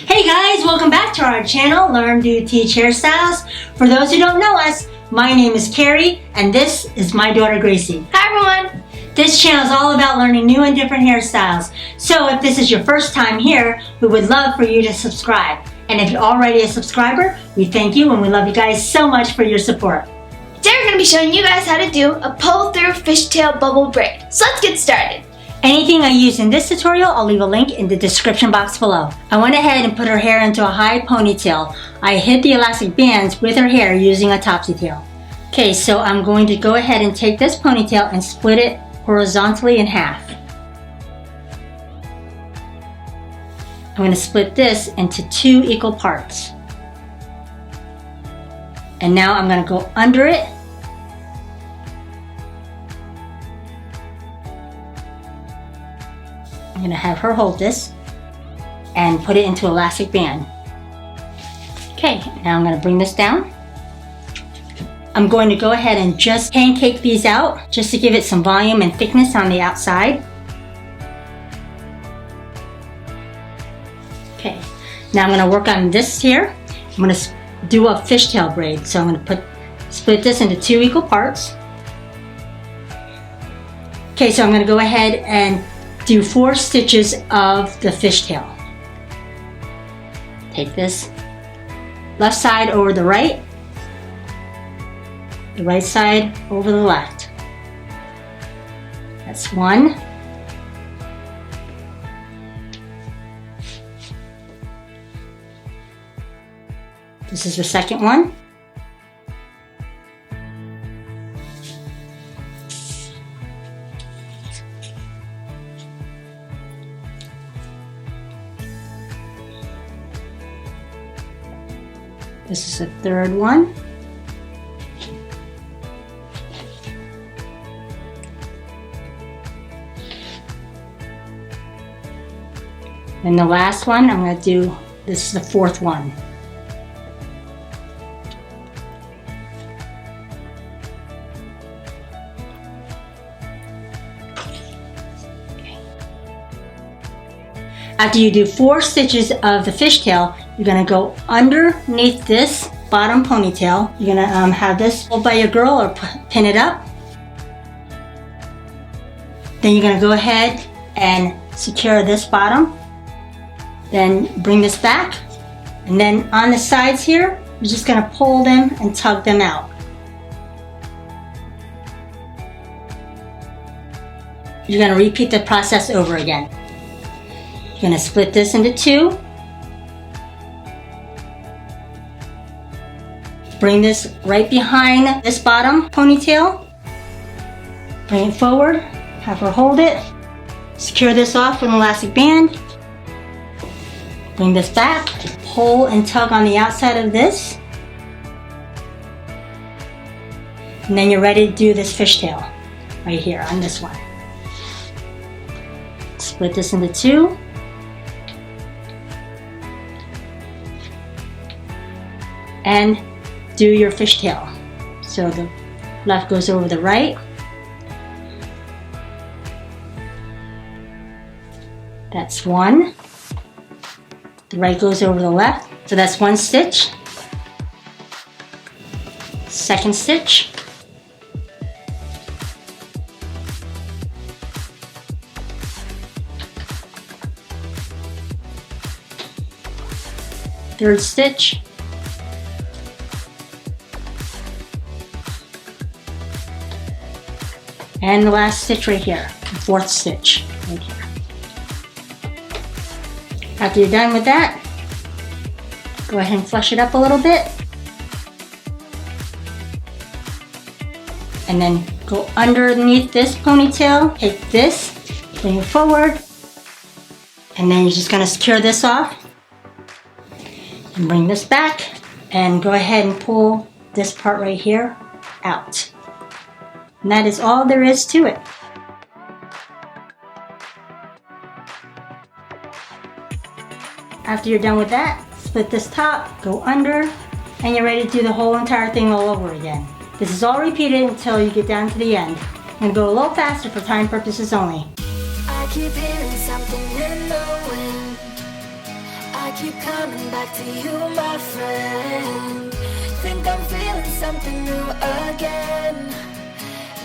Hey guys, welcome back to our channel, Learn, Do, Teach Hairstyles. For those who don't know us, my name is Carrie and this is my daughter Gracie. Hi everyone! This channel is all about learning new and different hairstyles. So if this is your first time here, we would love for you to subscribe. And if you're already a subscriber, we thank you and we love you guys so much for your support. Today we're going to be showing you guys how to do a pull-through fishtail bubble braid. So let's get started. Anything I use in this tutorial, I'll leave a link in the description box below. I went ahead and put her hair into a high ponytail. I hid the elastic bands with her hair using a topsy tail. Okay, so I'm going to go ahead and take this ponytail and split it horizontally in half. I'm going to split this into 2 equal parts. And now I'm going to go under it. I'm going to have her hold this and put it into elastic band. Okay, now I'm going to bring this down. I'm going to go ahead and just pancake these out just to give it some volume and thickness on the outside. Okay, now I'm going to work on this here. I'm going to do a fishtail braid. So I'm going to split this into 2 equal parts. Okay, so I'm going to go ahead and do 4 stitches of the fishtail. Take this left side over the right side over the left. That's 1. This is the second one. This is the third one. And the last one, I'm going to do, this is the 4th one. Okay. After you do 4 stitches of the fishtail, you're going to go underneath this bottom ponytail. You're going to have this pulled by your girl or pin it up. Then you're going to go ahead and secure this bottom. Then bring this back. And then on the sides here, you're just going to pull them and tug them out. You're going to repeat the process over again. You're going to split this into 2. Bring this right behind this bottom ponytail. Bring it forward, have her hold it. Secure this off with an elastic band. Bring this back, pull and tug on the outside of this. And then you're ready to do this fishtail right here on this one. Split this into 2. And do your fishtail. So the left goes over the right. That's 1. The right goes over the left. So that's 1 stitch. Second stitch. Third stitch. And the last stitch right here, the 4th stitch right here. After you're done with that, go ahead and flush it up a little bit. And then go underneath this ponytail, take this, bring it forward, and then you're just going to secure this off. And bring this back, and go ahead and pull this part right here out. And that is all there is to it. After you're done with that, split this top, go under, and you're ready to do the whole entire thing all over again. This is all repeated until you get down to the end. I'm going to go a little faster for time purposes only. I keep hearing something in the wind. I keep coming back to you, my friend. Think I'm feeling something new again.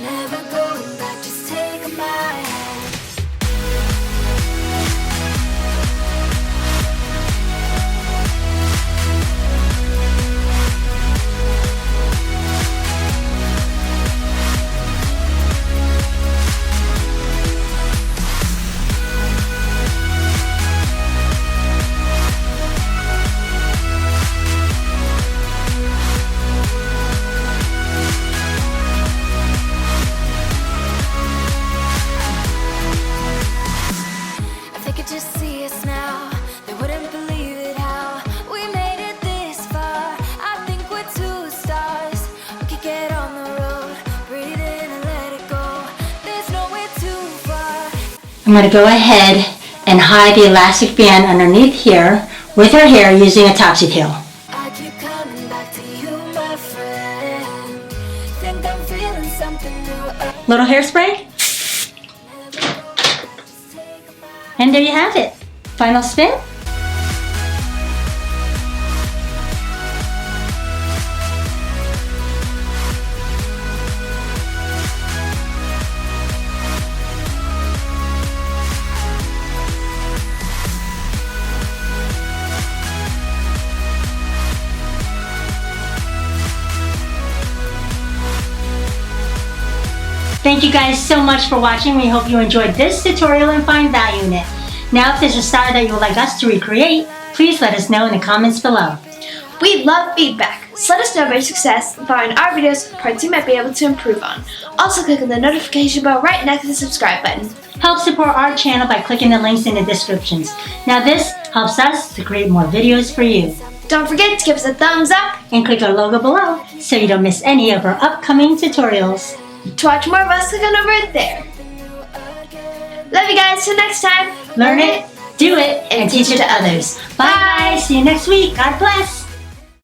Never going back, just take my hand. Just see us now, they wouldn't believe it how we made it this far. I think we're two stars, we could get on the road, breathe in and let it go. There's nowhere too far. I'm going to go ahead and hide the elastic band underneath here with her hair using a topsy tail. I keep coming back to you, my friend. Think I'm feeling something new. Little hairspray. And there you have it. Final spin. Thank you guys so much for watching. We hope you enjoyed this tutorial and find value in it. Now, if there's a style that you would like us to recreate, please let us know in the comments below. We love feedback, so let us know about your success and find our videos parts you might be able to improve on. Also click on the notification bell right next to the subscribe button. Help support our channel by clicking the links in the descriptions. Now this helps us to create more videos for you. Don't forget to give us a thumbs up And click our logo below so you don't miss any of our upcoming tutorials. to watch more of us. Click on over there. Love you guys. Till next time. Learn it, do it, and teach it to others. Bye. See you next week. God bless.